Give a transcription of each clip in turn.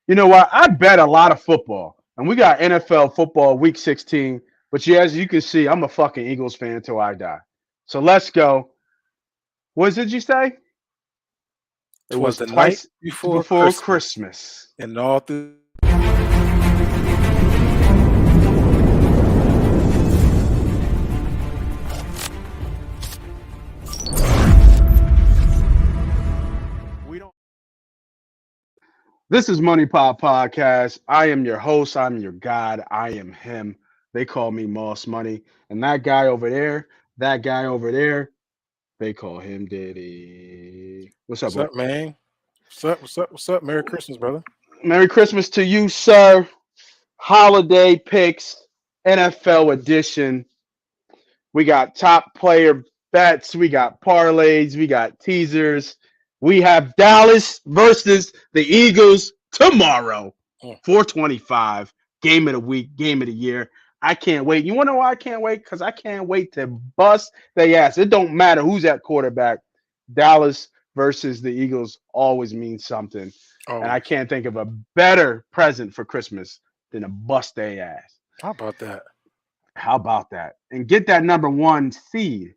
You know what? I bet a lot of football, and we got NFL football week 16. But yeah, as you can see, I'm a fucking Eagles fan until I die. So let's go. What did you say? It Twas was the night twice before before Christmas, Christmas. and all through We don't. This is Money Pop Podcast. I am your host. I'm your God. I am him. They call me Moss Money. And that guy over there, they call him Diddy. What's up, what's boy? up, man? What's up? What's up? What's up? Merry Christmas, brother. Merry Christmas to you, sir. Holiday picks, NFL edition. We got top player bets. We got parlays. We got teasers. We have Dallas versus the Eagles tomorrow. Mm. 425. Game of the week, game of the year. I can't wait. You want to know why I can't wait? Because I can't wait to bust their ass. It don't matter who's at quarterback. Dallas versus the Eagles always means something. And I Always. can't think of a better present for Christmas than to bust their ass. How about that? How about that? And get that number one seed.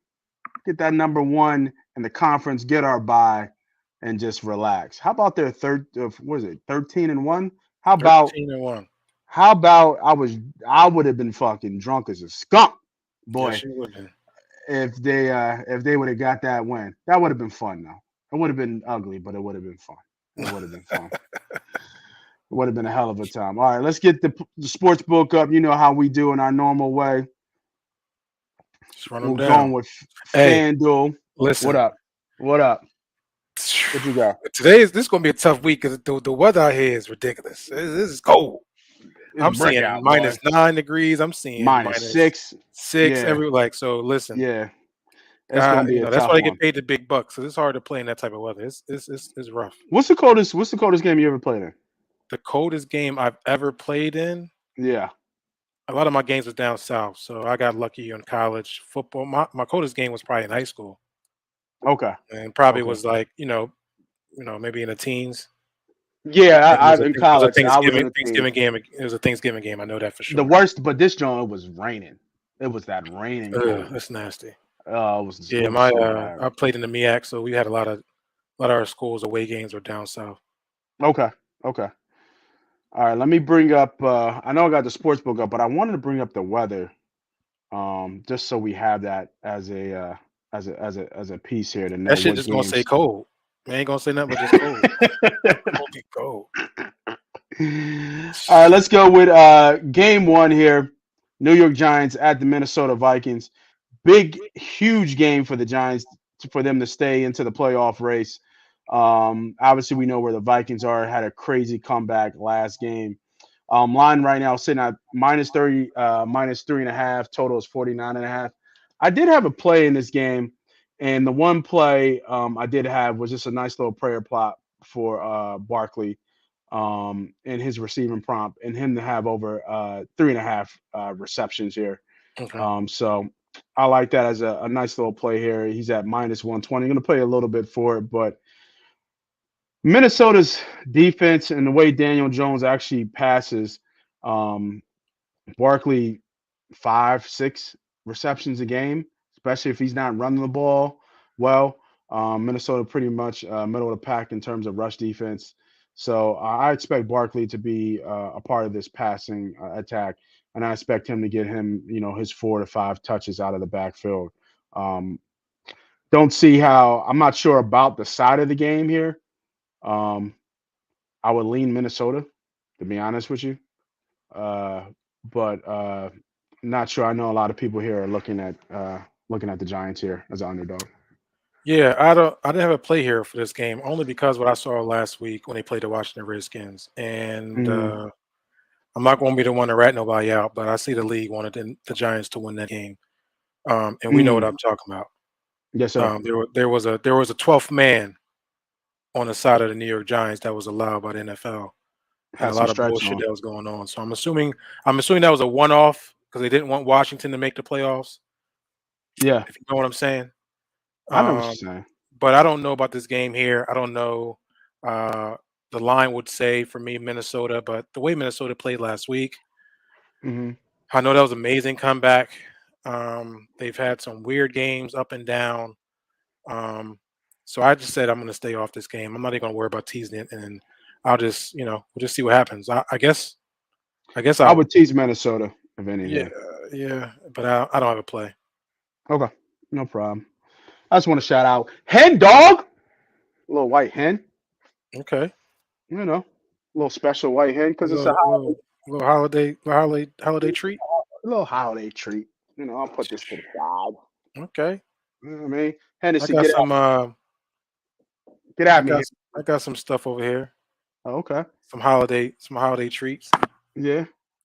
Get that number one in the conference. Get our bye, and just relax. How about their third? What is it? 13-1. How about 13-1. I would have been fucking drunk as a skunk, boy, Yes, you would. if they would have got that win. That would have been fun though. It would have been ugly, but it would have been fun. It would have been fun. It would have been a hell of a time. All right, let's get the sports book up. You know how we do in our normal way. Just run them We're going down. with Hey, FanDuel. What listen. up? What up? What you got? Today is this going to be a tough week because the weather out here is ridiculous. This is cold. It's I'm brick seeing out, boy. -9 degrees. I'm seeing -6. -6 Yeah, every like. So listen, yeah. It's God, gonna be a that's why tough I get one. paid the big bucks. So it's hard to play in that type of weather. It's rough. What's the coldest? What's the coldest game you ever played in? The coldest game I've ever played in. Yeah. A lot of my games was down south, so I got lucky in college football. My coldest game was probably in high school, Okay. and probably Okay. was like maybe in the teens. Yeah, And in college, I was in the team. Thanksgiving game. It was a Thanksgiving game. I know that for The sure. worst, but this joint was raining. It was that raining Ugh, cold. that's nasty. It Yeah, was so bad. I played in the MEAC, so we had a lot of our schools away games were down south. Okay. Okay. All right. Let me bring up. I know I got the sports book up, but I wanted to bring up the weather. Just so we have that as a piece here to know That shit what just gonna say games. cold. Man ain't gonna say nothing but just cold. Cold be cold. All right, let's go with game one here. New York Giants at the Minnesota Vikings. Big, huge game for the Giants for them to stay into the playoff race. Obviously, we know where the Vikings are. Had a crazy comeback last game. Line right now sitting at -30, -3.5. Total is 49.5. I did have a play in this game, and the one play I did have was just a nice little prayer plot for Barkley in his receiving prompt and him to have over 3.5 receptions here. Okay. So I like that as a nice little play here. He's at -120. I'm going to play a little bit for it, but Minnesota's defense and the way Daniel Jones actually passes, um, Barkley 5, 6 receptions a game, especially if he's not running the ball well. Minnesota pretty much middle of the pack in terms of rush defense. So I expect Barkley to be a part of this passing attack, and I expect him to get him, his 4 to 5 touches out of the backfield. Um, don't see how. I'm not sure about the side of the game here. Um, I would lean Minnesota, to be honest with you. Uh, but not sure. I know a lot of people here are looking at the Giants here as an underdog. Yeah, I didn't have a play here for this game only because what I saw last week when they played the Washington Redskins. And Mm, I'm not going to be the one to rat nobody out, but I see the league wanted the Giants to win that game. And we know what mm, I'm talking about. yes, sir. There was a 12th man on the side of the New York Giants that was allowed by the NFL, and Had a some lot of stripes bullshit on. that was going on. So I'm assuming that was a one-off because they didn't want Washington to make the playoffs. Yeah, If you know what I'm saying. I know what Um, you're saying. but I don't know about this game here. I don't know. Uh, the line would say for me Minnesota, but the way Minnesota played last week, Hmm. I know that was an amazing comeback. They've had some weird games up and down. Um, so I just said I'm going to stay off this game. I'm not even going to worry about teasing it, and I'll just we'll just see what happens. I guess I I'll would tease Minnesota if yeah, anything. yeah, but I don't have a play. Okay, no problem. I just want to shout out Hen Dog, little white hen. Okay, You know, little special white hen a because it's a little holiday treat. little holiday treat. I'll put this to the side. Okay, You know what I mean? I Hennessy, got some get at I me got here. I got some stuff over here. Oh, okay. Some holiday treats. Yeah.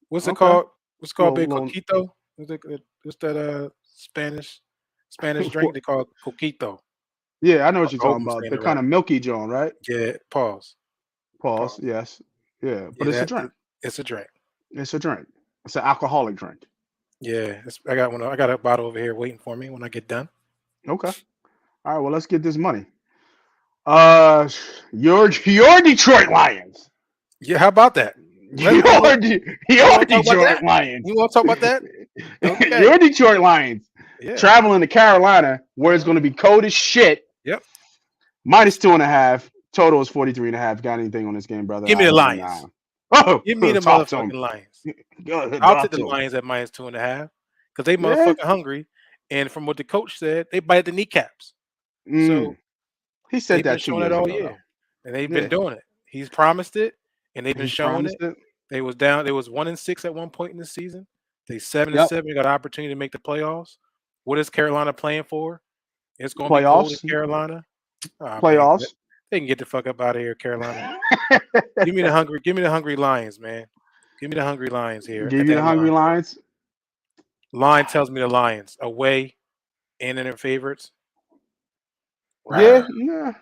What's it Okay. called? What's it called? Big Little. coquito. What's that? Spanish drink they call it coquito. Yeah, I know what you're I hope talking I'm about. saying The it kind right. of milky John, right? Yeah. Pause. Pause. Pause. Yes. Yeah, but Yeah. it's a drink. It's a drink. It's a drink. It's an alcoholic drink. Yeah. I got one. I got a bottle over here waiting for me when I get done. Okay. All right. Well, let's get this money. Uh, your Detroit Lions. Yeah. How about that? Let you Your want De- you your want to talk about Detroit that? Lions. You want to talk about that? Okay. Your Detroit Lions Yeah. traveling to Carolina, where it's Uh-huh. going to be cold as shit. Yep. Minus 2.5. Total is 43.5. Got anything on this game, brother? Give me I the do Lions. not. Oh, Give me the talk to him. motherfucking Lions. Go ahead, I'll take talk the to him. Lions at -2.5 because they Yeah. motherfucking hungry. And from what the coach said, they bite the kneecaps. So Mm. He said they've been that two showing it years all ago, though. year, and they've been Yeah. doing it. He's promised it, and they've been He's showing promised it. it. They was down. They was 1-6 at one point in the season. They 7 and Yep. 7. They got an opportunity to make the playoffs. What is Carolina playing for? It's going to be cold in Playoffs. Carolina. Oh man, Playoffs. they can get the fuck up out of here, Carolina. Give me the hungry Lions, man. Give me the hungry Lions here Give at you the that hungry line. Lions. Line tells me the Lions away and in their favorites. Yeah. Rawr. Yeah.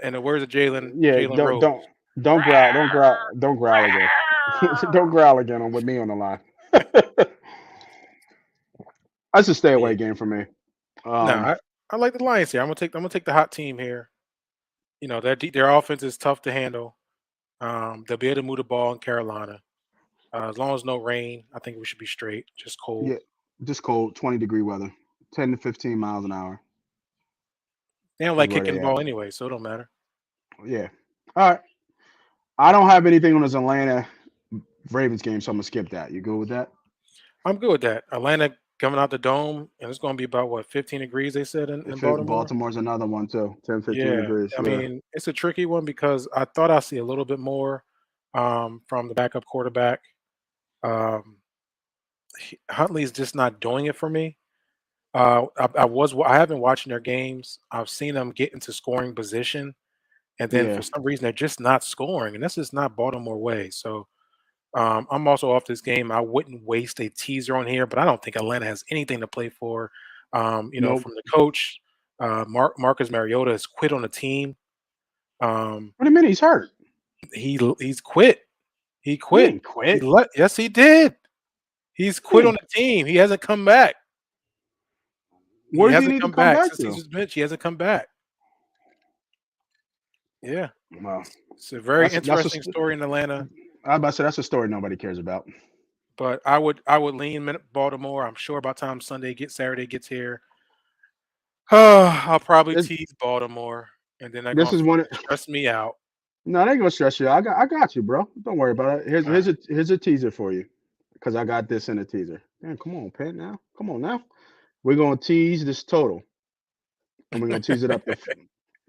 And the words of Yeah. Jalen Rose. Don't growl. Don't growl. Don't growl again. Don't growl again with me on the line. That's a stay Yeah. away game for me. No, Um. I like the Lions here. I'm gonna take the hot team here. Their offense is tough to handle. They'll be able to move the ball in Carolina. As long as no rain, I think we should be straight. Just cold. Yeah. Just cold. 20-degree weather. 10 to 15 miles an hour They don't is like where kicking they the at. ball anyway, so it don't matter. Yeah. All right. I don't have anything on this Atlanta Ravens game, so I'm gonna skip that. You good with that? I'm good with that. Atlanta coming out the dome, and it's going to be about what 15 degrees they said in If it Baltimore. Baltimore's another one too, 10, 15 Yeah, degrees. I Yeah. mean it's a tricky one because I thought I see a little bit more from the backup quarterback. Um, Huntley's just not doing it for me. I have been watching their games. I've seen them get into scoring position, and then Yeah. for some reason they're just not scoring, and this is not Baltimore way. So I'm also off this game. I wouldn't waste a teaser on here, but I don't think Atlanta has anything to play for. Nope. From the coach, Marcus Mariota has quit on the team. Um, What do you mean he's hurt? he's quit. He He quit. ain't quit. Yes, he did. He's He quit on ain't, the team. He hasn't come back. He where does he hasn't need to come come back back since to? he's benched. He hasn't come back. Yeah, Well, it's a very that's interesting story in Atlanta. I was about to say that's a story nobody cares about. But I would lean Baltimore. I'm sure by the time Saturday gets here, I'll probably This, tease Baltimore, and then they're this gonna is one. stress me out. No, they ain't gonna stress you. I got you, bro. Don't worry about it. Uh, Here's a teaser for you, because I got this in a teaser. Man, come on, Pat. Now, come on now. We're gonna tease this total, and we're gonna tease it up to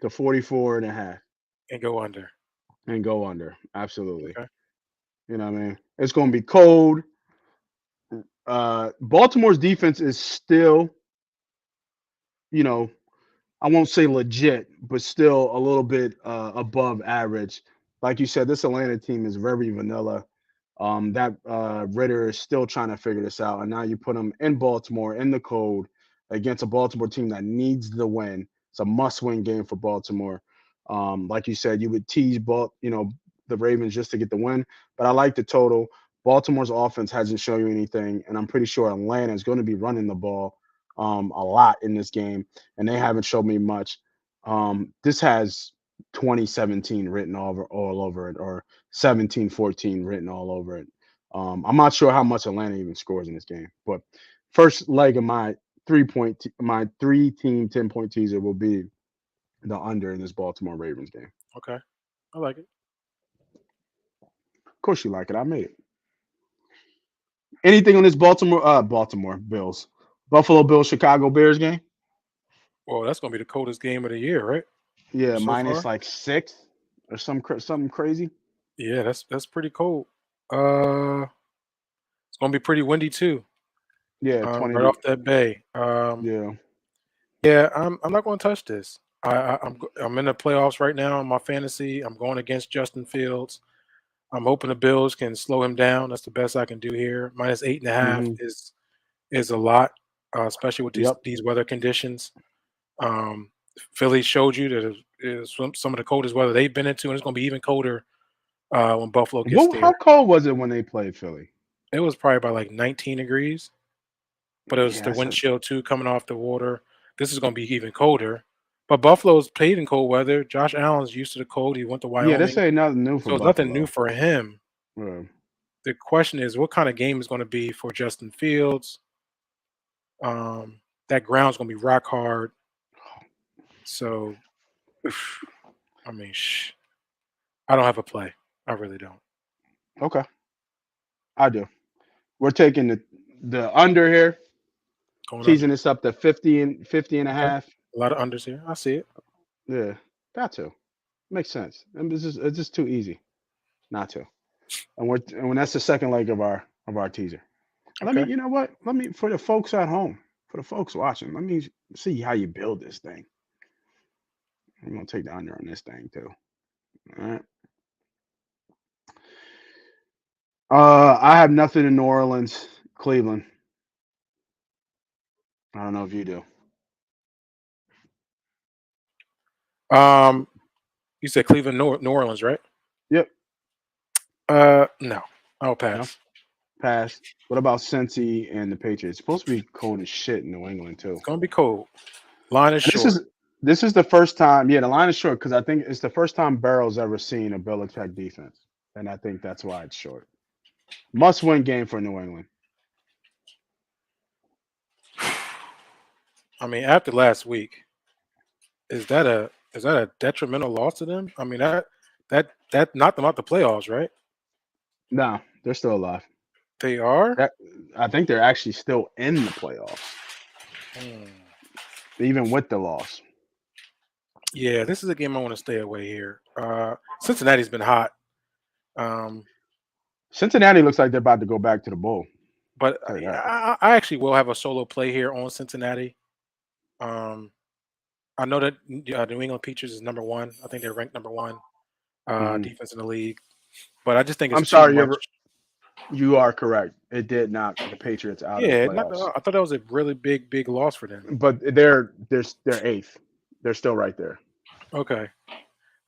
44.5 and go under. and go under. Absolutely. Okay. You know what I mean? It's gonna be cold. Baltimore's defense is still, you know, I won't say legit, but still a little bit above average. Like you said, this Atlanta team is very vanilla. That Ritter is still trying to figure this out, and now you put him in Baltimore in the cold against a Baltimore team that needs the win. It's a must-win game for Baltimore. Like you said, you would tease the Ravens just to get the win, but I like the total. Baltimore's offense hasn't shown you anything, and I'm pretty sure Atlanta is going to be running the ball a lot in this game, and they haven't showed me much. This has 2017 written all over it, or 17-14 written all over it. I'm not sure how much Atlanta even scores in this game, but first leg of my my 3-team 10-point teaser will be the under in this Baltimore Ravens game. Okay, I like it. Of course you like it. I made it. Anything on this Baltimore Bills, Buffalo Bills, Chicago Bears game? Well, that's gonna be the coldest game of the year, right? Yeah, So minus far. like 6 or something crazy. Yeah, that's pretty cold. Uh, it's gonna be pretty windy too. Yeah, 20 Right off that bay. yeah. Yeah, I'm not gonna touch this. I'm in the playoffs right now in my fantasy. I'm going against Justin Fields. I'm hoping the Bills can slow him down. That's the best I can do here. Minus 8.5 Mhm. is a lot, especially with these Yep. these weather conditions. Um, Philly showed you that is some of the coldest weather they've been into, and it's going to be even colder when Buffalo gets Well, there. how cold was it when they played Philly? It was probably about like 19 degrees, but it was Yeah, the that's wind a chill too coming off the water. This is going to be even colder. But Buffalo's played in cold weather. Josh Allen's used to the cold. He went to yeah. This Wyoming, ain't nothing new for so it's nothing new Buffalo. for him. Yeah. The question is, what kind of game is going to be for Justin Fields? Um, that ground's going to be rock hard. So, I mean, I don't have a play. I really don't. Okay, I do. We're taking the under here, Going teasing under. this up to 50 and a Okay. half. A lot of unders here. I see it. Yeah, got to. Makes sense. And it's just too easy not to. And when that's the second leg of our teaser. Let me, Okay. you know what? Let me, for the folks at home, for the folks watching, let me see how you build this thing. I'm gonna take the under on this thing too. All right. I have nothing in New Orleans, Cleveland. I don't know if you do. Um, you said Cleveland, New Orleans, right? Yep. No, I'll No. pass. Pass. What about Cincy and the Patriots? It's supposed to be cold as shit in New England too. It's gonna be cold. Line is And short. this is the first time. Yeah, the line is short because I think it's the first time Barrow's ever seen a Belichick defense, and I think that's why it's short. Must win game for New England. I mean, after last week, is that a detrimental loss to them? I mean that knocked them out the playoffs, right? No, they're still alive. They are. That, I think they're actually still in the playoffs, Hmm. even with the loss. Yeah, this is a game I want to stay away here. Cincinnati's been hot, um, Cincinnati looks like they're about to go back to the bowl. but Tell you that. I actually will have a solo play here on Cincinnati. Um, I know that New England Peaches is number one. I think they're ranked number one Hmm. defense in the league, but I just think it's I'm too sorry, much. you are correct. It did knock the Patriots out of the Yeah, playoffs, I thought that was a really big loss for them. but they're eighth. They're still right there. Okay.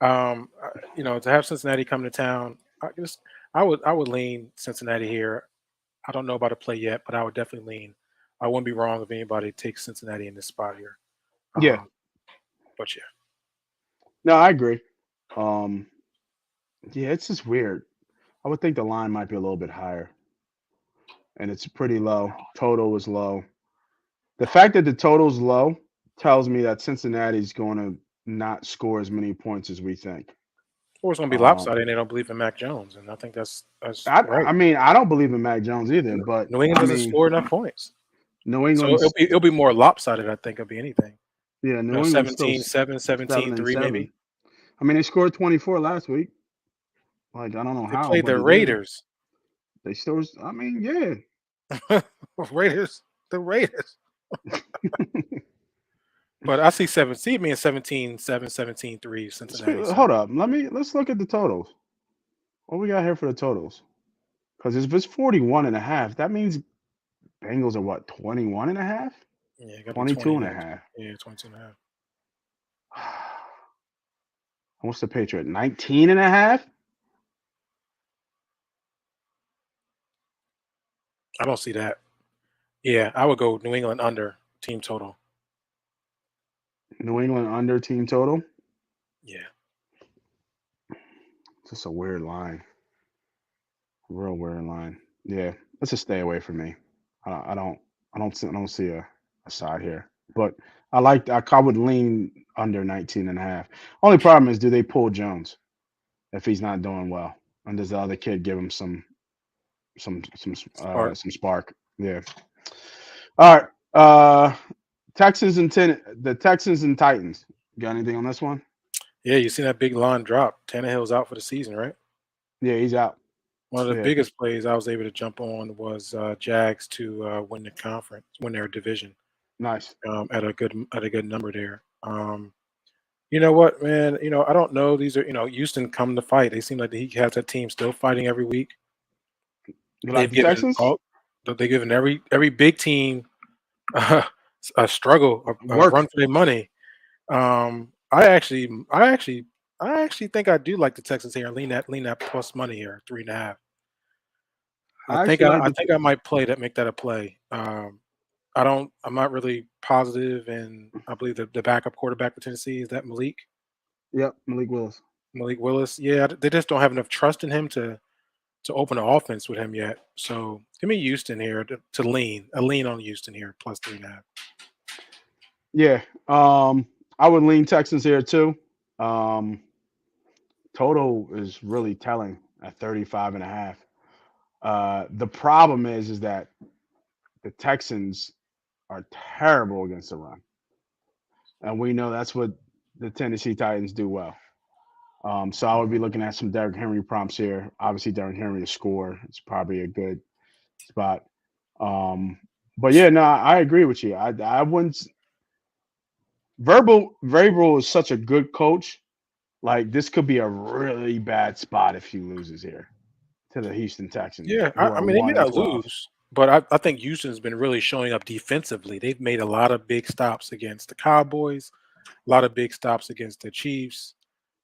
To have Cincinnati come to town, I would lean Cincinnati here. I don't know about a play yet, but I would definitely lean. I wouldn't be wrong if anybody takes Cincinnati in this spot here. Yeah. Um, but yeah, No, I agree. Um, yeah, it's just weird. I would think the line might be a little bit higher, and it's pretty low. Total is low. The fact that the total's low tells me that Cincinnati's going to not score as many points as we think. or it's going to be Um, lopsided, and they don't believe in Mac Jones, and I think that's right. I mean, I don't believe in Mac Jones either, but New England I doesn't mean, score enough points, New so it'll England's be it'll be more lopsided. I think it'll be anything. yeah, New England's still 17-7, 7 and 17-3 maybe. 7. I mean, they scored 24 last week. Like I don't know They how, played but the they did. Raiders. They still. I mean, yeah. Raiders, the Raiders. But I see 7. See me in 17-7, 17-3 Cincinnati. So Hold up. Let's look at the totals. What we got here for the totals? Because if it's 41 and a half, that means Bengals are what, 21 and a half? yeah, it got to be 22 20 and a then. half. Yeah, 22.5. What's the Patriot? 19 and a half? I don't see that. Yeah, I would go New England under team total. New England under team total. Yeah. Just a weird line. Real weird line. Yeah, let's just stay away from me. I don't. I don't see a side here. But I would lean under 19 and a half. Only problem is, do they pull Jones if he's not doing well? And does the other kid give him Spark. some spark? Yeah. All right. The Texans and Titans. Got anything on this one? Yeah, you seen that big line drop. Tannehill's out for the season, right? Yeah, he's out. One of the Yeah, biggest plays I was able to jump on was Jags to win the conference, win their division nice. at a good number there. You know what, man? I don't know. These are Houston come to fight. They seem like he has that team still fighting every week. You like They've the given Texans? all they've given every big team uh, a struggle, a Work. run for their money. I actually think I do like the Texans here and lean that plus money here, 3.5. I I think actually I, like I the. think I might make that a play. I'm not really positive, and I believe the backup quarterback for Tennessee is that Yep, Malik Willis. Malik Willis. Yeah, they just don't have enough trust in him to open an offense with him yet. So give me Houston here to lean on Houston here plus 3.5. Yeah. I would lean Texans here too. Um, Total is really telling at 35 and a half. The problem is that the Texans are terrible against the run, and we know that's what the Tennessee Titans do well. So I would be looking at some Derrick Henry prompts here. Obviously, Derrick Henry to score. It's probably a good spot. Um, but yeah, no, I agree with you. I wouldn't. Vrabel is such a good coach. Like this could be a really bad spot if he loses here to the Houston Texans, Yeah, who I are mean they may 1-12. not lose, but I think Houston's been really showing up defensively. They've made a lot of big stops against the Cowboys, a lot of big stops against the Chiefs.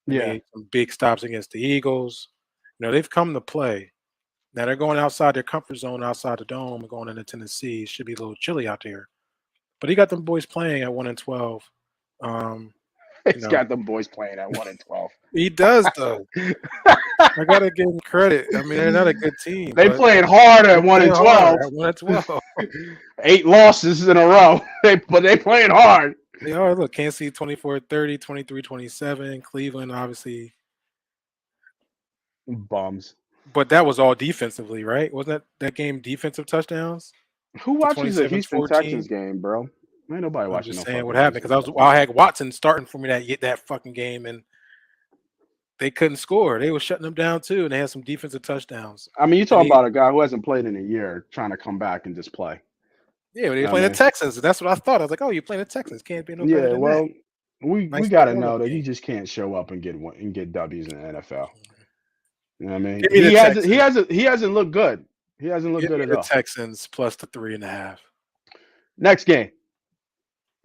They Yeah, made some big stops against the Eagles. They've come to play. Now they're going outside their comfort zone, outside the dome, and going into Tennessee. It should be a little chilly out there. But he got them boys playing at 1-12. Um, you it's know, got them boys playing at 1-12. he does though. I gotta give him credit. I mean, they're not a good team, They but playing hard they're at one playing and hard twelve. at 1-12. 8 losses in a row. But they playing hard. They are. Look, Kansas City 24-30, 23-27. Cleveland, obviously. Bums. But that was all defensively, right? Wasn't that game defensive touchdowns? Who The watches a Houston 27-14. Texans game, bro? Ain't nobody I'm watching just no saying what fucking happened Houston because I Texans. had Watson starting for me that fucking game, and they couldn't score. They were shutting them down too, and they had some defensive touchdowns. I mean, you And talking he, about a guy who hasn't played in a year trying to come back and just play. yeah, they were I playing the mean, Texans. That's what I thought. I was like, oh, you're playing the Texans. Can't be no better yeah, than that. well, we Nice got little to warm up know that he game. just can't show up and get W's in the NFL. You know what I mean? Give me the Texans. He hasn't looked good. He hasn't looked Give good me at the all. Texans plus the 3.5. Next game,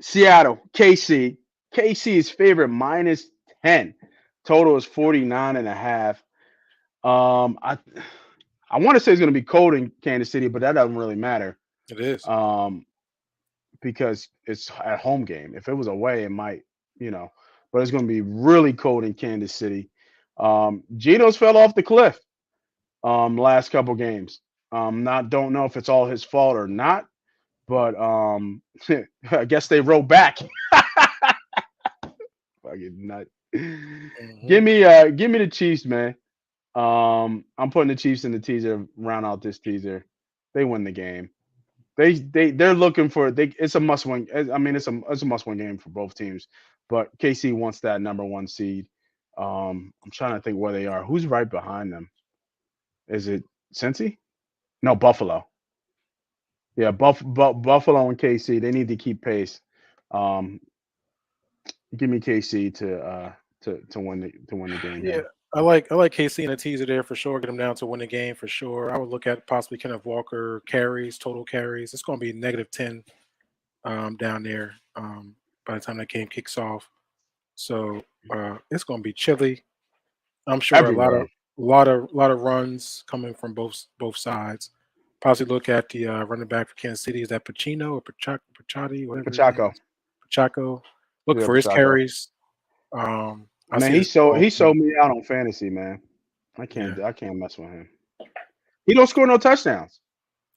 Seattle, KC. KC is favorite minus 10. Total is 49 and a half. I want to say it's going to be cold in Kansas City, but that doesn't really matter. It is. Um, because it's at home game. If it was away, it might, you know, but it's going to be really cold in Kansas City. Geno's fell off the cliff last couple games. Not don't know if it's all his fault or not, but I guess they wrote back. Fucking nut. Hmm. Give me the Chiefs, man. I'm putting the Chiefs in the teaser. Round out this teaser. They win the game. They're looking for it's a must win. I mean, it's a must win game for both teams. But KC wants that number one seed. I'm trying to think where they are. Who's right behind them? Is it Cincy? No, Buffalo. Yeah, Buffalo and KC. They need to keep pace. Um, Give me KC to win the game Yeah, here. I like KC and a teaser there for sure. Get them down to win the game for sure. I would look at possibly Kenneth Walker carries, total carries. It's going to be -10 down there by the time that game kicks off. So it's going to be chilly. I'm sure a lot of Everywhere. runs coming from both sides. Possibly look at the running back for Kansas City. Is that Pacino or Pachati, whatever his name Pachaco. is? Pachaco. Look Yeah, for his Pachaco. carries. I Man, see this ball. he sold me out on fantasy, man. Yeah. I can't mess with him. He don't score no touchdowns.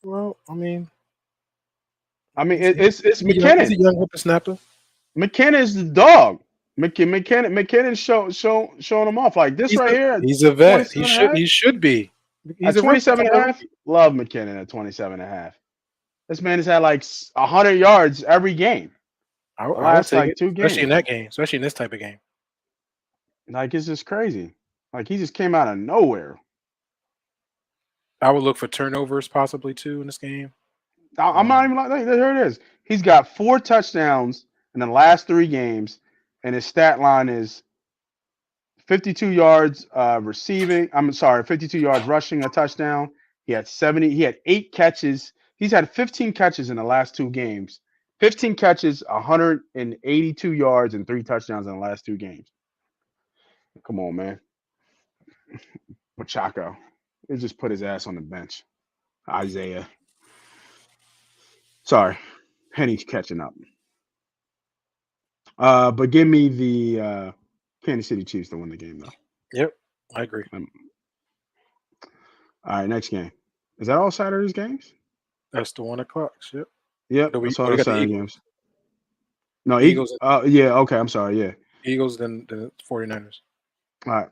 Well, I mean, I mean, he's it's he's a McKinnon. young whippersnapper. McKinnon is the dog. McKinnon showing him off like this He's right a here at he's a vet. 27 and a half. He should be. He's At a rookie 27 coming and a out of half, the league. love McKinnon at 27 and a half. This man has had like 100 yards every game. The I would last take like it, two especially in games. that game, especially in this type of game. Like it's just crazy. Like he just came out of nowhere. I would look for turnovers possibly too in this game. I'm not Um, even like here it is. He's got 4 touchdowns in the last 3 games, and his stat line is 52 yards receiving. I'm sorry, 52 yards rushing, a touchdown. He had 70. He had 8 catches. He's had 15 catches in the last 2 games. 15 catches, 182 yards, and 3 touchdowns in the last 2 games. Come on, man. Pacheco. He just put his ass on the bench. Isaiah. Sorry. Penny's catching up. But give me the Kansas City Chiefs to win the game, though. yep, I agree. Um, all right, next game. Is that all Saturday's games? That's the 1 o'clock. Yep. Yep, No, that's all we the got the Saturday Eagles. games. No, Eagles, yeah, okay, I'm sorry, yeah. Eagles, then the 49ers. All right.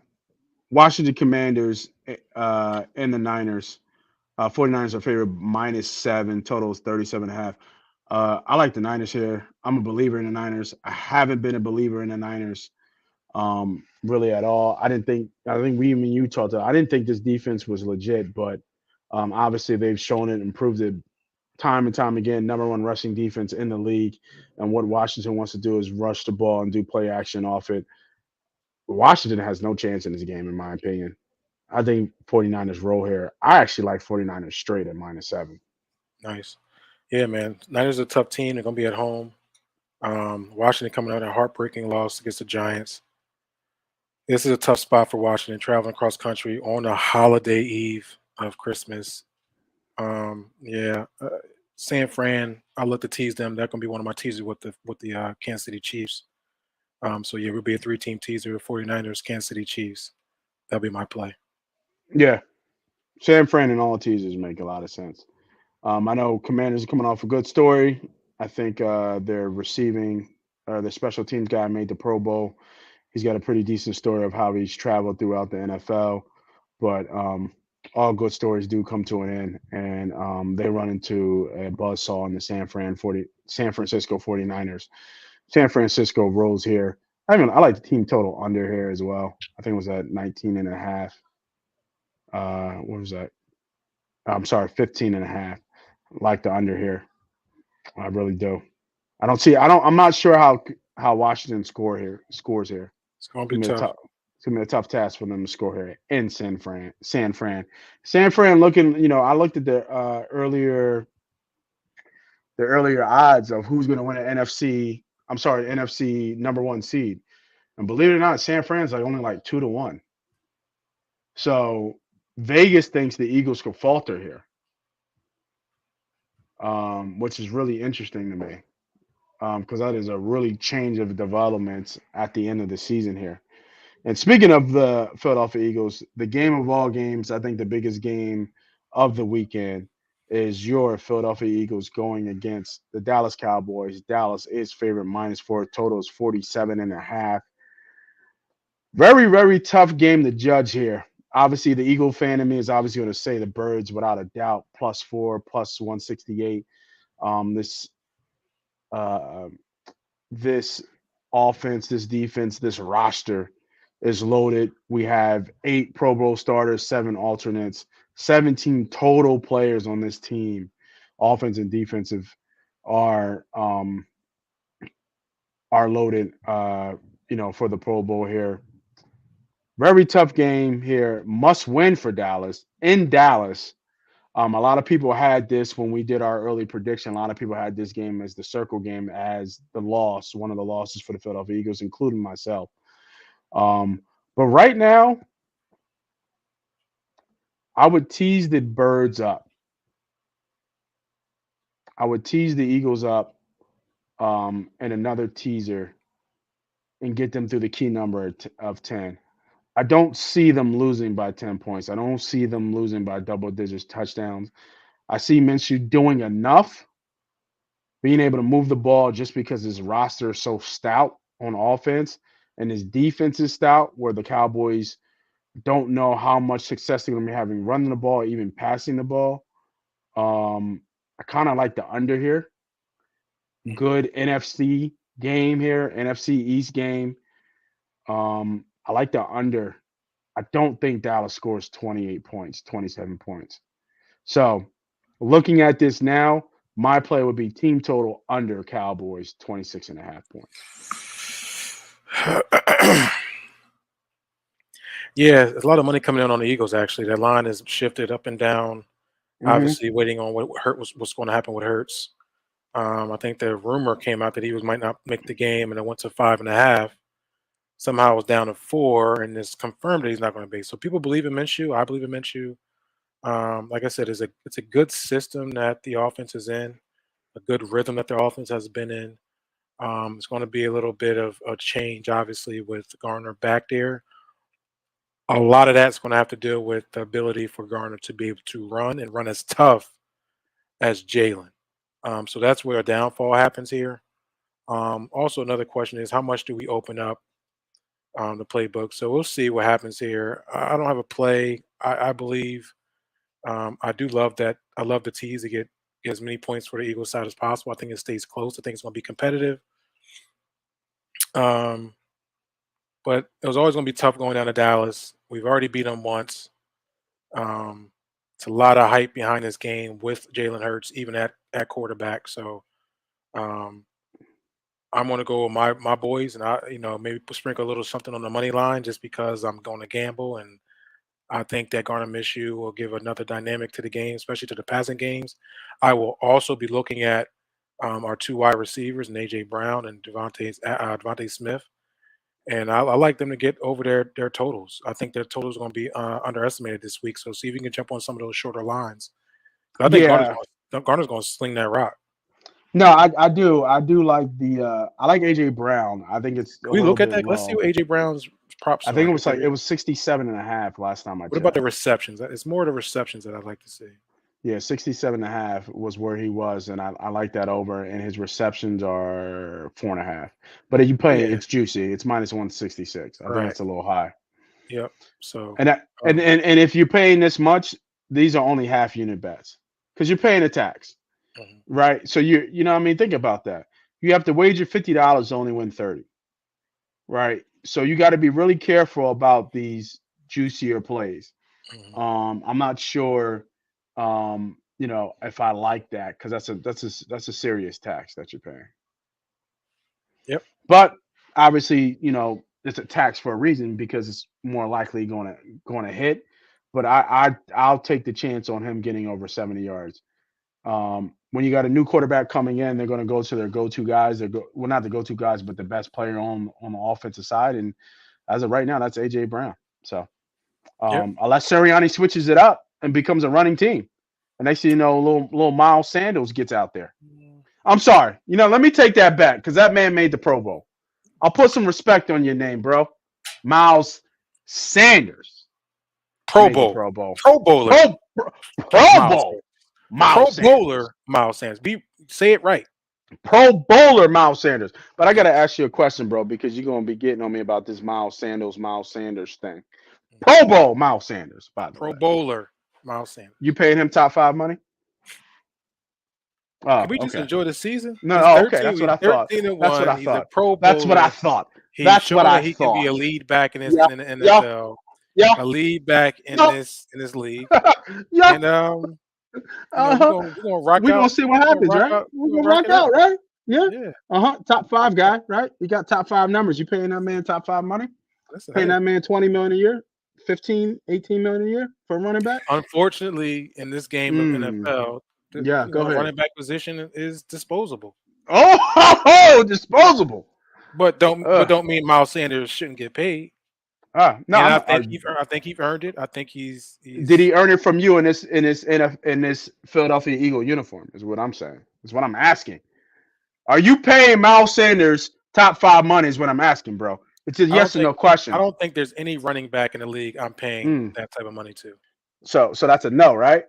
Washington Commanders and the Niners. 49ers are favored -7, total is 37 and a half. I like the Niners here. I'm a believer in the Niners. I haven't been a believer in the Niners really at all. I think we even you talked about I didn't think this defense was legit, but obviously they've shown it and proved it time and time again, number one rushing defense in the league. And what Washington wants to do is rush the ball and do play action off it. Washington has no chance in this game, in my opinion. I think 49ers roll here. I actually like 49ers straight at -7. Nice. Yeah, man. Niners are a tough team. They're gonna be at home. Washington coming out a heartbreaking loss against the Giants. This is a tough spot for Washington, traveling across country on a holiday eve of Christmas. Yeah, San Fran. I look to tease them. That's gonna be one of my teasers with the Kansas City Chiefs. So yeah, we'll be a 3-team teaser: 49ers, Kansas City Chiefs. That'll be my play. Yeah, San Fran and all teasers make a lot of sense. I know Commanders are coming off a good story. I think their receiving, their special teams guy made the Pro Bowl. He's got a pretty decent story of how he's traveled throughout the NFL. But all good stories do come to an end, and they run into a buzzsaw in the San Francisco 49ers. San Francisco rolls here. I like the team total under here as well. I think it was at 19 and a half. What was that? I'm sorry, 15 and a half. Like the under here. I really do. I'm not sure how Washington scores here. It's gonna It's be gonna be a tough. tough it's gonna be a tough task for them to score here in San Fran. San Fran looking, I looked at the earlier odds of who's gonna win an NFC. I'm sorry, NFC number one seed. And believe it or not, San Fran's like only like 2-1. So Vegas thinks the Eagles could falter here, which is really interesting to me. Because that is a really change of developments at the end of the season here. And speaking of the Philadelphia Eagles, the game of all games, I think the biggest game of the weekend is your Philadelphia Eagles going against the Dallas Cowboys. Dallas is favorite -4. Total is 47 and a half. Very, very tough game to judge here. Obviously, the Eagle fan in me is obviously going to say the Birds without a doubt, +4, plus 168. This uh, this offense, this defense, this roster is loaded. We have 8 Pro Bowl starters, 7 alternates, 17 total players on this team, offense and defensive, are um, are loaded. For the Pro Bowl here. Very tough game here. Must win for Dallas in Dallas. A lot of people had this when we did our early prediction. A lot of people had this game as the circle game, as the loss, one of the losses for the Philadelphia Eagles, including myself. Um, but right now, I would tease the Birds up. I would tease the Eagles up and another teaser and get them through the key number of 10. I don't see them losing by 10 points. I don't see them losing by double digits touchdowns. I see Minshew doing enough, being able to move the ball just because his roster is so stout on offense and his defense is stout, where the Cowboys don't know how much success they're going to be having running the ball, even passing the ball. I kind of like the under here. Good NFC game here, NFC East game. I like the under. I don't think Dallas scores 28 points, 27 points. So looking at this now, my play would be team total under Cowboys 26 and a half points. Yeah, there's a lot of money coming in on the Eagles. Actually, that line is shifted up and down. Obviously, waiting on what's going to happen with Hurts. I think the rumor came out that he might not make the game, and it went to 5.5. Somehow it was down to 4, and it's confirmed that he's not going to be. So people believe in Minshew. I believe in Minshew. Like I said, it's a good system that the offense is in, a good rhythm that the offense has been in. It's going to be a little bit of a change, obviously, with Garner back there. A lot of that's going to have to do with the ability for Garner to be able to run and run as tough as Jalen. So that's where a downfall happens here. Also, another question is how much do we open up the playbook? So we'll see what happens here. I don't have a play. I believe I do love that. I love the tease to get as many points for the Eagles side as possible. I think it stays close. I think it's going to be competitive. But it was always going to be tough going down to Dallas. We've already beat them once. It's a lot of hype behind this game with Jalen Hurts, even at quarterback. So I'm going to go with my boys, and maybe sprinkle a little something on the money line just because I'm going to gamble, and I think that Garner Minshew will give another dynamic to the game, especially to the passing games. I will also be looking at our 2 wide receivers, and AJ Brown and Devontae Smith. And I like them to get over their totals. I think their totals are going to be underestimated this week. So see if you can jump on some of those shorter lines. I think Yeah. Garner's going to sling that rock. No, I do. I do like I like AJ Brown. I think it's a Can we little look at bit that? Let's see low. what AJ Brown's props I are. think it I was can tell like you. it was 67 and a half last time I What about the checked. receptions? It's more the receptions that I'd like to see. Yeah, 67 and a half was where he was, and I like that over, and his receptions are 4.5. But if you Oh play, yeah, it's juicy. It's minus 166. I think right. that's a little high. Yep. So, And that, and if you're paying this much, these are only half unit bets because you're paying a tax, mhm, right? So you know what I mean, think about that. You have to wager $50 to only win 30, right? So you got to be really careful about these juicier plays. mhm. I'm not sure, if I like that because that's a serious tax that you're paying. Yep. But obviously, it's a tax for a reason because it's more likely going to hit. But I'll take the chance on him getting over 70 yards. When you got a new quarterback coming in, they're going to go to their go-to guys. Well, not the go-to guys, but the best player on the offensive side. And as of right now, that's AJ Brown. So Yep. unless Sirianni switches it up and becomes a running team, and next thing you know, little Miles Sanders gets out there. Mm, I'm sorry. Let me take that back because that man made the Pro Bowl. I'll put some respect on your name, bro. Miles Sanders Pro made the Bowl, Pro Bowl. Pro Bowler, Pro Miles Bowl. Sanders. Pro Miles Sanders. Bowler, Miles Sanders. Say it right. Pro Bowler Miles Sanders. But I gotta ask you a question, bro, because you're gonna be getting on me about this Miles Sanders thing. Pro Bowl Miles Sanders, by the Pro way. Bowler, Miles Sanders. You paying him top 5 money? Can Oh, we just okay. enjoy the season? No, He's oh, okay. 13. That's what He's I thought. 13 and That's what one. I He's a thought. Pro That's what I Bowler. thought. He's That's what shown I that he can be thought. a lead back Yeah, in the yeah, NFL, yeah, a lead back in yeah, this league. yeah. And we're Uh-huh. gonna rock We're gonna out. see what We're gonna happens, rock right? out. We're We're gonna gonna rock rock it out. out, right? Yeah. Yeah. Uh-huh. Top 5 guy, right? You got top 5 numbers. You paying that man top 5 money? Listen, Paying hey. that man 20 million a year, 15, 18 million a year for a running back? Unfortunately, in this game of Mm. NFL, Yeah, go ahead. running back position is disposable. Oh, disposable. But Uh, don't mean Miles Sanders shouldn't get paid. no, And I'm I think he's earned it. I think did he's he earn it from you in this Philadelphia Eagle uniform? Is what I'm saying. Is what I'm asking. Are you paying Miles Sanders top 5 money? Is what I'm asking, bro. It's a I don't yes or think no question. there's any running back in the league I'm paying Mm. that type of money to. So that's a no, right?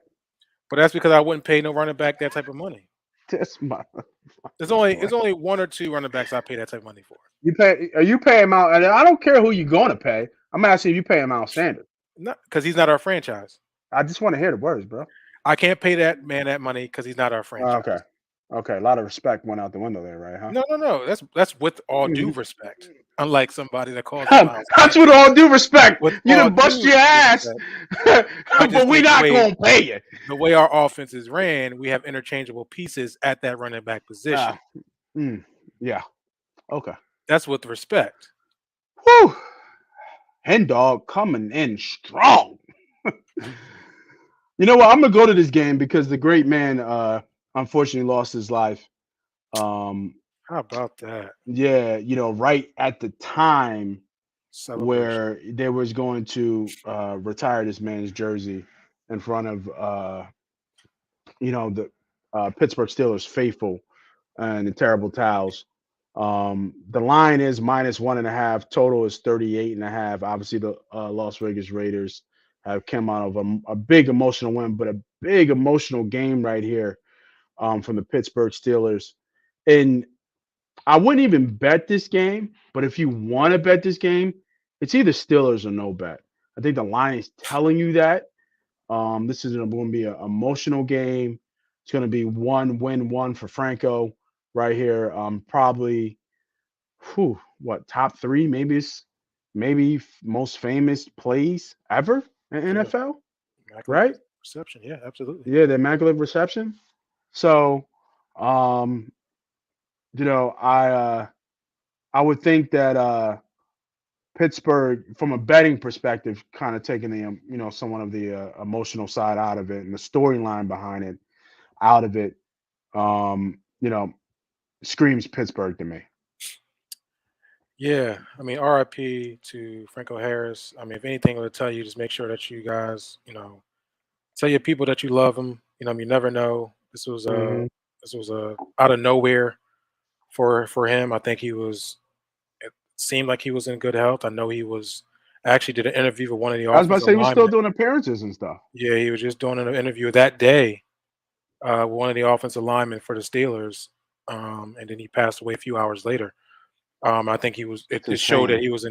But that's because I wouldn't pay no running back that type of money. This my There's boy. only one or two running backs I pay that type of money for. You pay? Are you paying him out? And I don't care who you're going to pay. I'm asking if you pay him out standard. Not because he's not our franchise. I just want to hear the words, bro. I can't pay that man that money because he's not our Okay. franchise. Okay. A lot of respect went out the window there, right? Huh? No, no, no. That's with all due Mhm. respect. Unlike somebody that calls him Miles That's with Sanders. all due respect. With You all done bust due your ass, respect, I but just we think not gonna pay you. the way our offense is ran, we have interchangeable pieces at that running back Ah, position. mm, yeah. Okay. That's with respect. Whew. Hen dog coming in strong. You know what? I'm gonna go to this game because the great man unfortunately lost his life. Um, How about that yeah, right at the time celebration? where they was going to retire this man's jersey in front of the Pittsburgh Steelers faithful and the terrible towels. The line is -1.5. Total is 38.5. Obviously, the Las Vegas Raiders have come out of a big emotional win, but a big emotional game right here from the Pittsburgh Steelers. And I wouldn't even bet this game, but if you want to bet this game, it's either Steelers or no bet. I think the line is telling you that. This is going to be an emotional game. It's going to be one win one for Franco right here. Probably, what top three? Most famous plays ever in Yeah, NFL, immaculate right? reception. Yeah, absolutely. Yeah, the immaculate reception. So, um, I would think that Pittsburgh, from a betting perspective, kind of taking the somewhat of the emotional side out of it and the storyline behind it out of it, um, you know, screams Pittsburgh to me. Yeah, I mean, RIP to Franco Harris. I mean, if anything, will tell you just make sure that you guys, tell your people that you love them. You never know. Hmm. This was a out of nowhere for him. I think he was. It seemed like he was in good health. I know he was. I actually did an interview with one of the I was about to offensive say he was still linemen. doing appearances and stuff. Yeah, he was just doing an interview that day with one of the offensive linemen for the Steelers, and then he passed away a few hours later. I think he was. It's It showed that insane. he was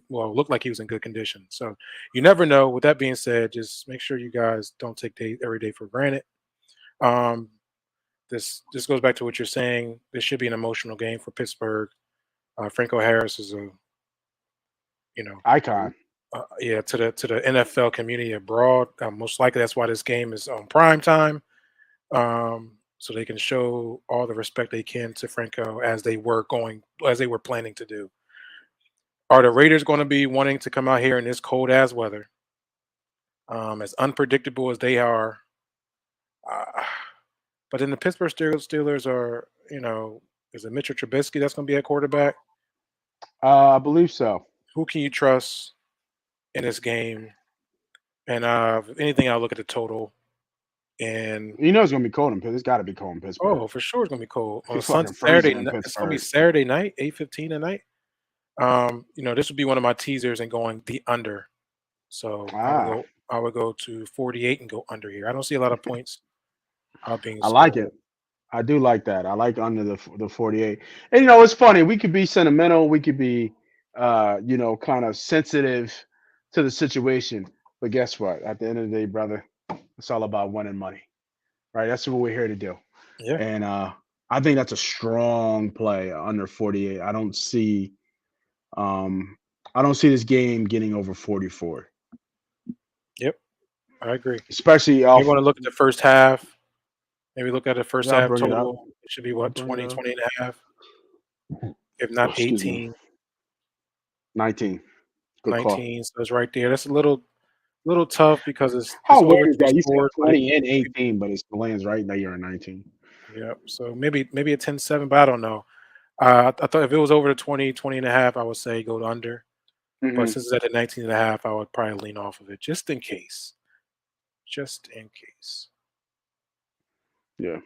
well, looked like he was in good condition. So you never know. With that being said, just make sure you guys don't take every day for granted. Um, this goes back to what you're saying. This should be an emotional game for Pittsburgh. Franco Harris is you know, Icon. yeah, to the NFL community abroad. Most likely that's why this game is on prime time. So they can show all the respect they can to Franco as they were planning to do. Are the Raiders going to be wanting to come out here in this cold ass weather? As unpredictable as they are, uh, but then the Pittsburgh Steelers are, is it Mitchell Trubisky that's going to be at quarterback? I believe so. Who can you trust in this game? And if anything, I'll look at the total. And You know it's gonna be cold in Pittsburgh. It's got to be cold in Pittsburgh. oh, for sure, it's going to be cold on It's fucking freezing in It's going to be Pittsburgh. Saturday night, 8:15 at night. This would be one of my teasers and going the under. So Ah, I would go to 48 and go under here. I don't see a lot of points being I like scored. it. I do like that. I like under the 48. And it's funny. We could be sentimental. We could be, kind of sensitive to the situation. But guess what? At the end of the day, brother, it's all about winning money, right? That's what we're here to do. Yeah. And I think that's a strong play under 48. Um, I don't see this game getting over 44, Yep. I agree. especially You off. want to look at the first half. Maybe look at the first Yeah, I'll half bring it up. total. It should be I'll what, bring it 20, up. 20 and a half, if not Excuse me. 18, 19. Good call. 19. So it's right there. That's a little tough because it's How over weird is two that? You said scores, but 20 and 18, but it lands right now. You're at 19. yeah. So maybe a 10-7, but I don't know. I thought if it was over the 20, 20 and a half, I would say go under. But Hmm. since it's at the 19 and a half, I would probably lean off of it just in case. Just in case. Yeah,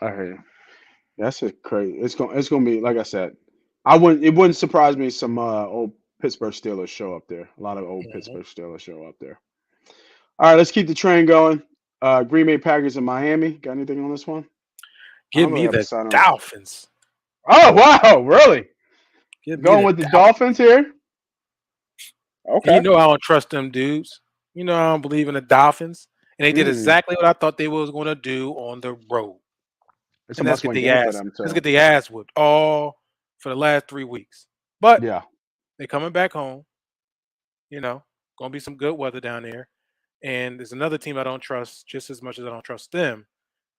I hear you. That's a crazy. It's gonna be like I said. I wouldn't. It wouldn't surprise me. Some old Pittsburgh Steelers show up there. A lot of old Mhm. Pittsburgh Steelers show up there. All right, let's keep the train going. Green Bay Packers in Miami. Got anything on this one? I Give don't really me have a the side on. Dolphins. Oh wow, really? Give me Going the with the Dolphins. Dolphins here? And you Okay. know I don't trust them dudes. You know I don't believe in the Dolphins. And they did Mm. exactly what I thought they was going to do on the road. It's a And let's get must-win the game for ass. them Let's too. get the ass whipped all for the last 3 weeks. But Yeah. they coming back home. You know, gonna be some good weather down there. And there's another team I don't trust just as much as I don't trust them.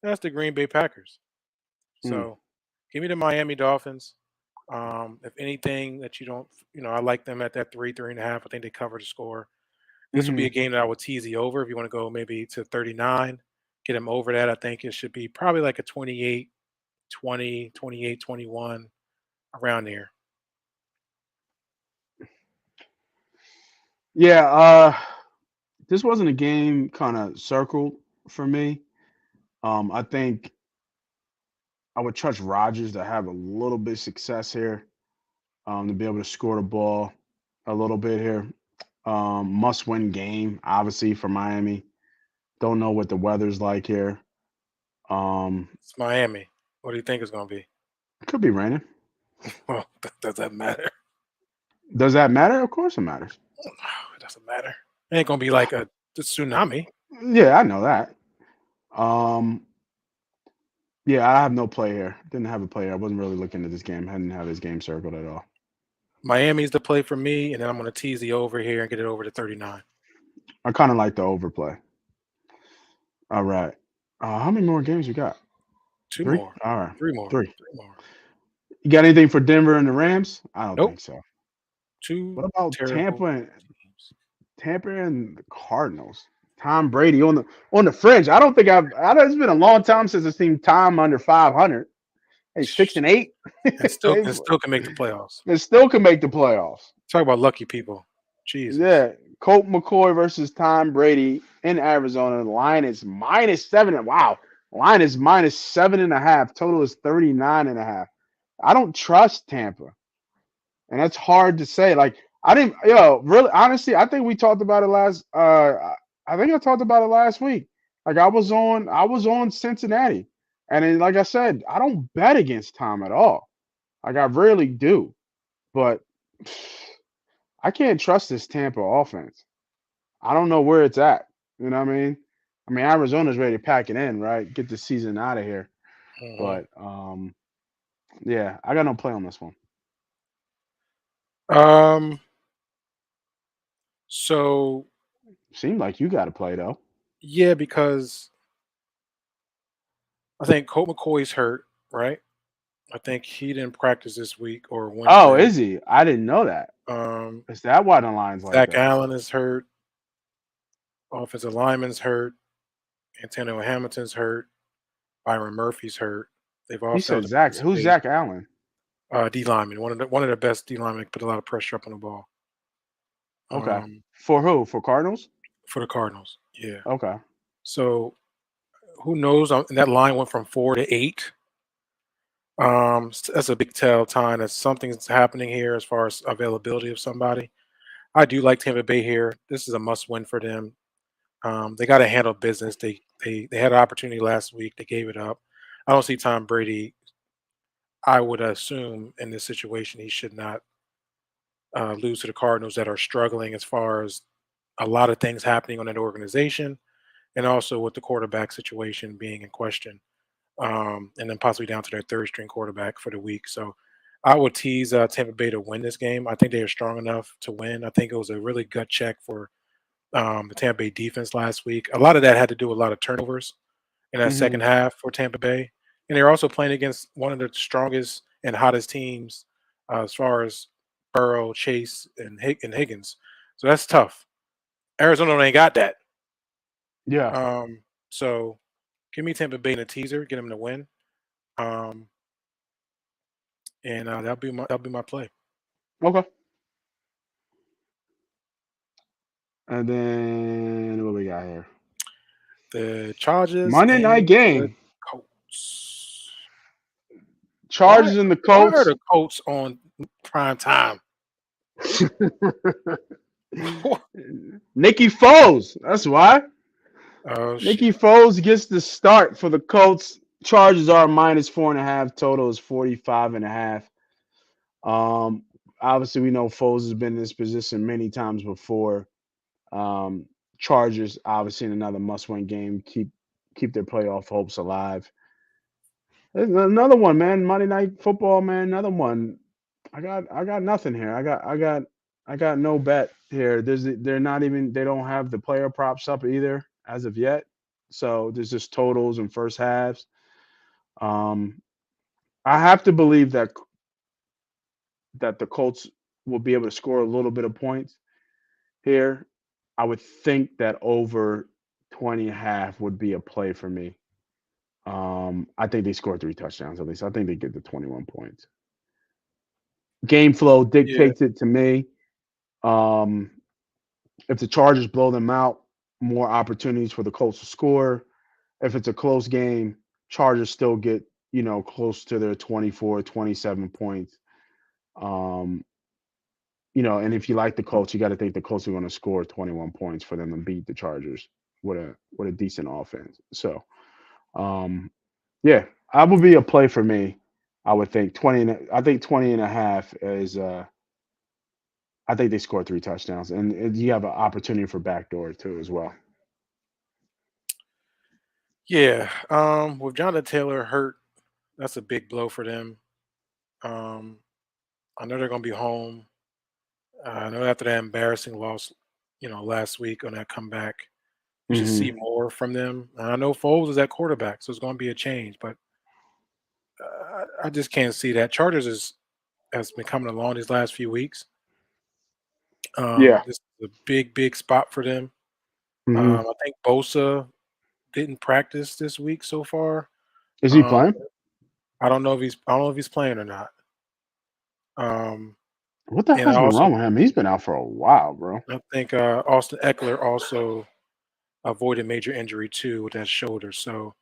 That's the Green Bay Packers. Mm. So give me the Miami Dolphins. If anything that you don't, I like them at that 3.5. I think they cover the score. This would be Hmm. a game that I would tease the over if you want to go maybe to 39. Get them over that. I think it should be probably like a 28, 20, 28, 21 around there. Yeah. This wasn't a game kind of circled for me. I think I would trust Rodgers to have a little bit of success here. To be able to score the ball a little bit here. Must-win game, obviously for Miami. Don't know what the weather's like here. Um, It's Miami. What do you think it's going to be? it could be raining. Well, does that matter? Does that matter? Of course it matters. It doesn't matter. It ain't going to be like a tsunami. Yeah, I know that. Um, yeah, I have no play here. Didn't have a play here. I wasn't really looking at this game. Hadn't had this game circled at all. Miami's the play for me, and then I'm going to tease the over here and get it over to 39. I kind of like the overplay. All right. How many more games you got? Two Three? more, All right. three more, Three. three more. You got anything for Denver and the Rams? I don't Nope, think so. two What about terrible teams. Tampa and the Cardinals? Tom Brady on the fringe. I don't think it's been a long time since I've seen Tom under 500. Hey, 6-8. And still, they, and still can make the playoffs. they still can make the playoffs. Talk about lucky people. Jesus. Yeah. Colt McCoy versus Tom Brady in Arizona. The line is -7. Wow. Line is -7.5. Total is 39.5. I don't trust Tampa. And that's hard to say. Like I didn't, really honestly, I think we talked about it last I think I talked about it last week. Like I was on Cincinnati. And then like I said, I don't bet against Tom at all. Like I rarely do. But I can't trust this Tampa offense. I don't know where it's at. You know what I mean? I mean Arizona's ready to pack it in, right? Get the season out of here. Mhm. But yeah, I got no play on this one. Um. So Seemed like you got to play though. yeah, because I think Colt McCoy's hurt, right? I think he didn't practice this week or Oh, Wednesday. is he? I didn't know that. Um. Is that why the line's like Zach that? Allen is hurt. Offensive lineman's hurt. Antonio Hamilton's hurt. Byron Murphy's hurt. They've all You failed said to Zach. Who's participate. Zach Allen? D lineman, one of the best D linemen, put a lot of pressure up on the ball. Okay. Um, For who? For Cardinals? for the Cardinals, yeah. Okay. So who knows? And that line went from 4 to 8. That's a big tell time that something's happening here as far as availability of somebody. I do like Tampa Bay here. This is a must win for them. They got to handle business. They had an opportunity last week. They gave it up. I don't see Tom Brady. I would assume in this situation he should not lose to the Cardinals that are struggling as far as a lot of things happening on that organization, and also with the quarterback situation being in question, and then possibly down to their third string quarterback for the week. So I would tease Tampa Bay to win this game. I think they are strong enough to win. I think it was a really gut check for the Tampa Bay defense last week. A lot of that had to do with a lot of turnovers in that second Hmm. half for Tampa Bay. And they're also playing against one of the strongest and hottest teams as far as Burrow, Chase, and Higgins. So that's tough. Arizona ain't got that. Yeah. So give me Tampa Bay in a teaser, get them to win, um, and that'll be my play. Okay. And then what we got here? The Chargers Monday night and the game. Colts. Why Chargers and the why are Colts. the Colts on prime time. Nicky Foles. That's why. Oh Nicky shit. Foles gets the start for the Colts. Charges are -4.5. Total is 45.5. Um, Obviously, we know Foles has been in this position many times before. Um, Chargers, obviously, in another must-win game, keep their playoff hopes alive. There's another one, man. Monday Night Football, man. Another one. I got nothing here. I got no bet here. They're not even. They don't have the player props up either as of yet. So there's just totals and first halves. Um, I have to believe that the Colts will be able to score a little bit of points here. I would think that over 20.5 would be a play for me. I think they score 3 touchdowns at least. I think they get to 21 points. Game flow Yeah. dictates it to me. Um, if the Chargers blow them out, more opportunities for the Colts to score. If it's a close game, Chargers still get, close to their 24, 27 points. Um, and if you like the Colts, you got to think the Colts are going to score 21 points for them to beat the Chargers with a decent offense. So, um, yeah, I would be a play for me. I would think 20. I think 20 and a half is. I think they score 3 touchdowns, and you have an opportunity for backdoor too as well. Yeah. With Jonathan Taylor hurt, that's a big blow for them. Um, I know they're gonna be home. I know after that embarrassing loss, last week on that comeback, you should see Hmm. more from them. And I know Foles is at quarterback, so it's gonna be a change, but I just can't see that. Chargers has been coming along these last few weeks. Yeah. This is a big, big spot for them. Hmm. I think Bosa didn't practice this week so far. Is he Um, playing? I don't know if he's playing or not. Um, What the and I hell's been also wrong with him? He's been out for a while, bro. I think Austin Eckler also avoided major injury too with that shoulder. So,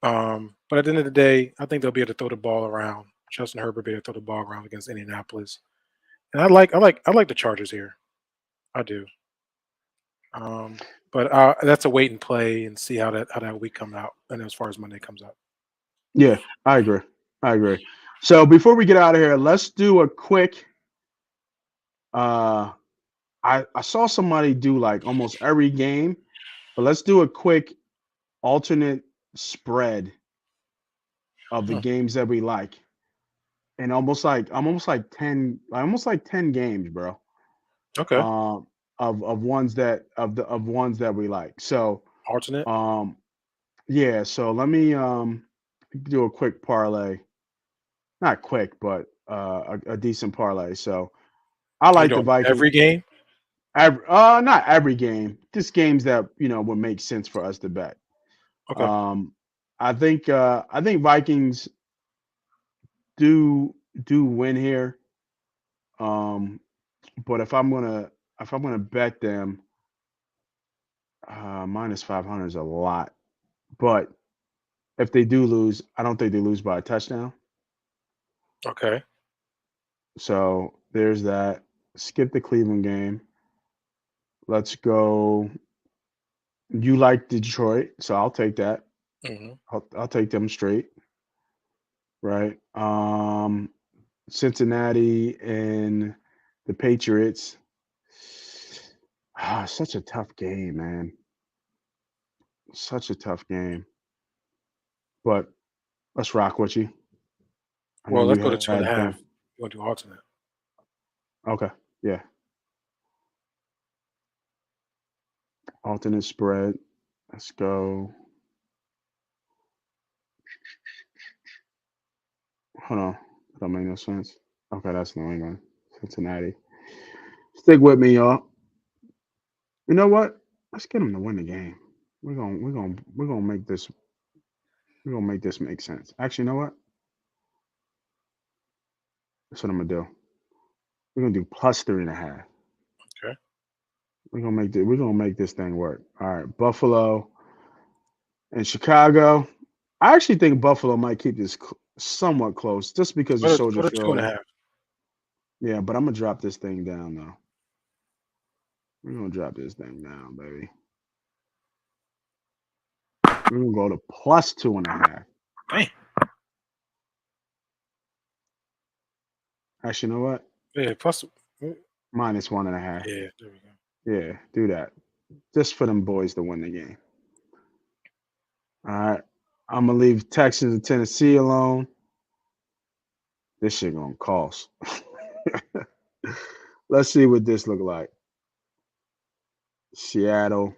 but at the end of the day, I think they'll be able to throw the ball around. Justin Herbert will be able to throw the ball around against Indianapolis, and I like the Chargers here. I do. Um, but that's a wait and play and see how that week comes out, and as far as Monday comes out. Yeah, I agree. I agree. So before we get out of here, let's do a quick. Uh, I saw somebody do like almost every game, but let's do a quick alternate spread of the Hmm. games that we like, and almost like 10 games, bro. Okay, Um, of ones that we like. So, alternate. um, yeah. So let me do a quick parlay. Not quick, but a decent parlay. So I Are you like the doing Vikings. every game? Not every game, just games that would make sense for us to bet. Okay, Um, I think Vikings do win here. Um, but if I'm gonna bet them, -500 is a lot. But if they do lose, I don't think they lose by a touchdown. okay. So there's that. Skip the Cleveland game. Let's go. You like Detroit, so I'll take that. Hmm. I'll take them straight, right? Cincinnati and the Patriots. Such a tough game, man. Such a tough game. But let's rock with you. I know Well, you let's go to two had and a them. half. You want to do alternate? Okay. Yeah. Alternate spread. Let's go. Hold on. That don't make no sense. Okay, that's New England. Cincinnati. Stick with me, y'all. You know what? Let's get them to win the game. We're gonna make this make sense. Actually, you know what? That's what I'm gonna do. We're gonna do +3.5. Okay. We're gonna make this thing work. All right, Buffalo and Chicago. I actually think Buffalo might keep this somewhat close, just because of Let's Soldier go to two and a Field. half. Yeah, but I'm gonna drop this thing down though. We're gonna drop this thing down, baby. We're gonna go to plus 2.5. Dang. Actually, you know what? Yeah, plus. Minus 1.5. Yeah, there we go. Yeah, do that. Just for them boys to win the game. All right. I'm gonna leave Texas and Tennessee alone. This shit gonna cost. Let's see what this look like. Seattle.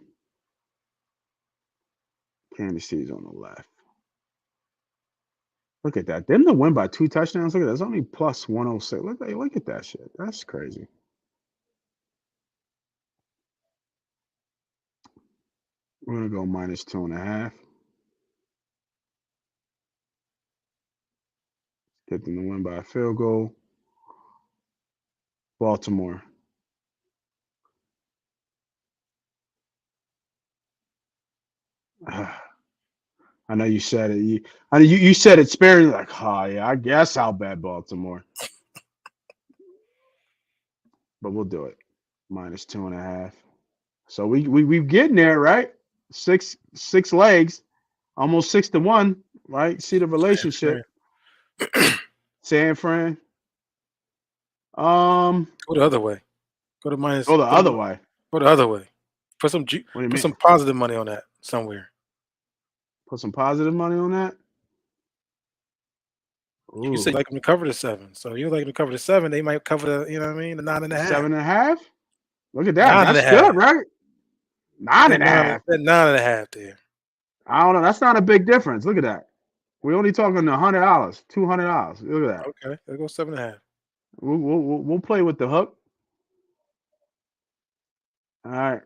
Kansas City's on the left. Look at that. Them to win by 2 touchdowns. Look at that. It's only plus 106. Look at that shit. That's crazy. We're gonna go minus 2.5. Get them to win by a field goal. Baltimore. I know you said it. You said it sparingly, like, oh yeah, I guess I'll bet Baltimore, but we'll do it. Minus 2.5. So we getting there, right? Six legs, almost 6-1, right? See the relationship. San Fran. Go the other way. Go to minus. Go the other way. Go the other way. Put some What do you put mean? some positive money on that somewhere. Put some positive money on that. You say you like them to cover the 7, so you like them to cover the 7. They might cover the, you know what I mean, the 9.5. 7.5. Look at that. 9 That's and a half. good, right? 9.5. 9.5 there. I don't know. That's not a big difference. Look at that. We're only talking $100, $200. Look at that. Okay, let's go 7.5. We'll play with the hook. All right.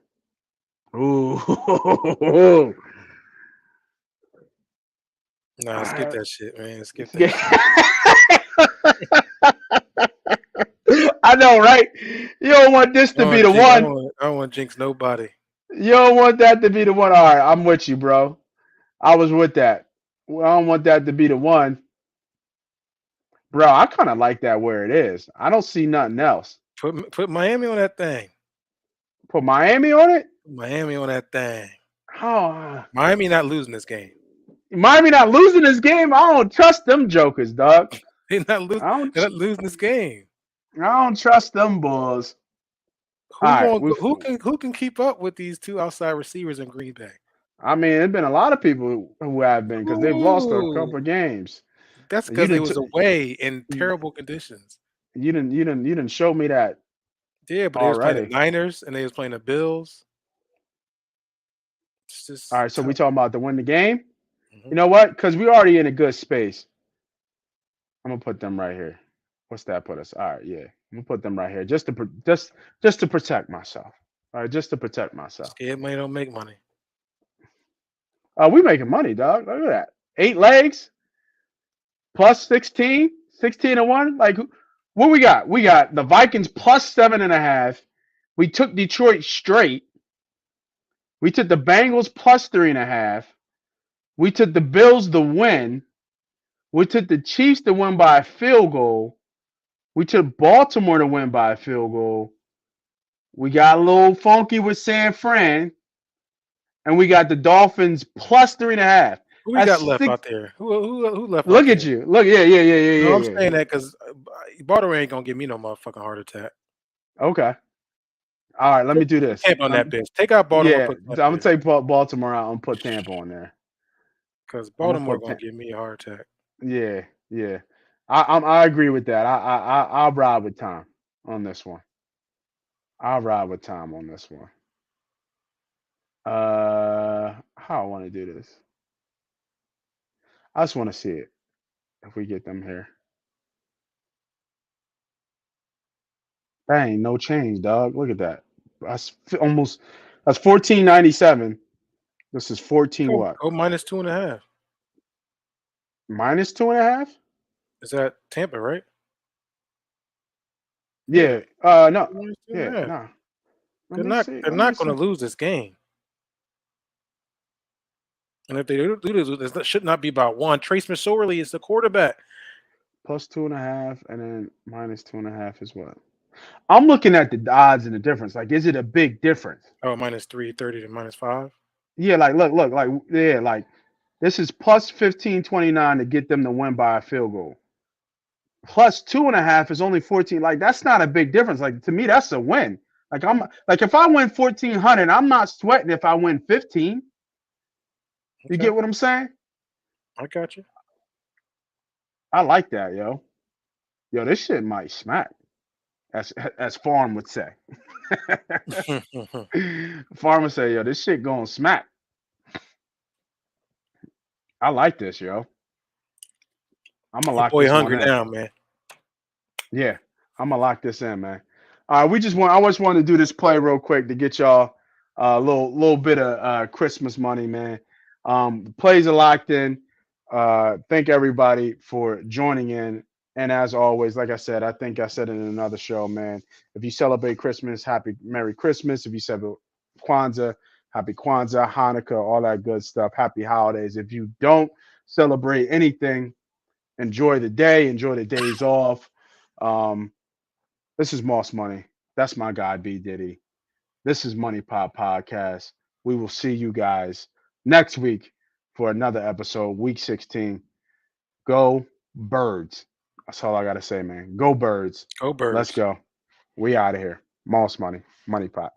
Ooh. Nah, skip that shit, man. Skip that shit. I know, right? You don't want this to be the one. I don't want to jinx nobody. You don't want that to be the one. All right, I'm with you, bro. I was with that. Well, I don't want that to be the one. Bro, I kind of like that where it is. I don't see nothing else. Put Miami on that thing. Put Miami on it? Miami on that thing. Oh. Miami not losing this game. Miami not losing this game? I don't trust them jokers, dog. They're not losing this game. I don't trust them bulls. Who can keep up with these 2 outside receivers in Green Bay? I mean, there's been a lot of people who have been because they've lost a couple of games. That's because they was away in terrible conditions. You didn't show me that. Yeah, but they was playing the Niners and they was playing the Bills. All right, so we talking about to win the game. Mm-hmm. You know what? Because we're already in a good space. I'm gonna put them right here. What's that put us? All right, yeah. I'm gonna put them right here just to protect myself. All right, just to protect myself. Scared money don't make money. We making money, dog. Look at that. 8 legs plus 16, 16-1. Like, what we got? We got the Vikings plus 7.5. We took Detroit straight. We took the Bengals plus 3.5. We took the Bills to win. We took the Chiefs to win by a field goal. We took Baltimore to win by a field goal. We got a little funky with San Fran. And we got the Dolphins plus 3.5. Who we got left out there? Who left? Look at you. Look, yeah. No, I'm saying that because Baltimore ain't gonna give me no motherfucking heart attack. Okay. All right, let me do this. Tampa on that bitch. Take out Baltimore. Yeah, I'm gonna take Baltimore out and put Tampa on there. Because Baltimore gonna give me a heart attack. Yeah. I agree with that. I'll ride with Tom on this one. How I want to do this. I just want to see it. If we get them here. Dang, no change, dog. Look at that. That's 14.97. This is 14 what? Go minus 2.5. Minus 2.5? Is that Tampa, right? Yeah. No. Yeah. No. They're not going to lose this game. And if they do lose, it should not be about 1. Trace McSorley is the quarterback. plus 2.5, and then minus 2.5 is what? I'm looking at the odds and the difference. Like, is it a big difference? Oh, minus 330 to minus 5. Yeah, like look, like yeah, like this is plus 1529 to get them to win by a field goal. Plus 2.5 is only 14. Like, that's not a big difference. Like, to me, that's a win. Like, I'm like, if I win 1,400, I'm not sweating if I win 15. You Okay, get what I'm saying? I got you. I like that, yo. Yo, this shit might smack, as Farm would say. Farm would say, yo, this shit gonna smack. I like this, yo. I'm gonna Your lock boy this one hungry in. now, man. Yeah, I'm gonna lock this in, man. All right, I just wanted to do this play real quick to get y'all a little bit of Christmas money, man. The plays are locked in. Thank everybody for joining in. And as always, like I said, I think I said it in another show, man. If you celebrate Christmas, happy Merry Christmas. If you celebrate Kwanzaa, happy Kwanzaa, Hanukkah, all that good stuff. Happy holidays. If you don't celebrate anything, enjoy the day, enjoy the days off. Um, this is Moss Money. That's my guy, B Diddy. This is Money Pop Podcast. We will see you guys next week for another episode, week 16. Go Birds. That's all I got to say, man. Go Birds. Go Let's Birds. go. We out of here. Moss Money. Money Pop.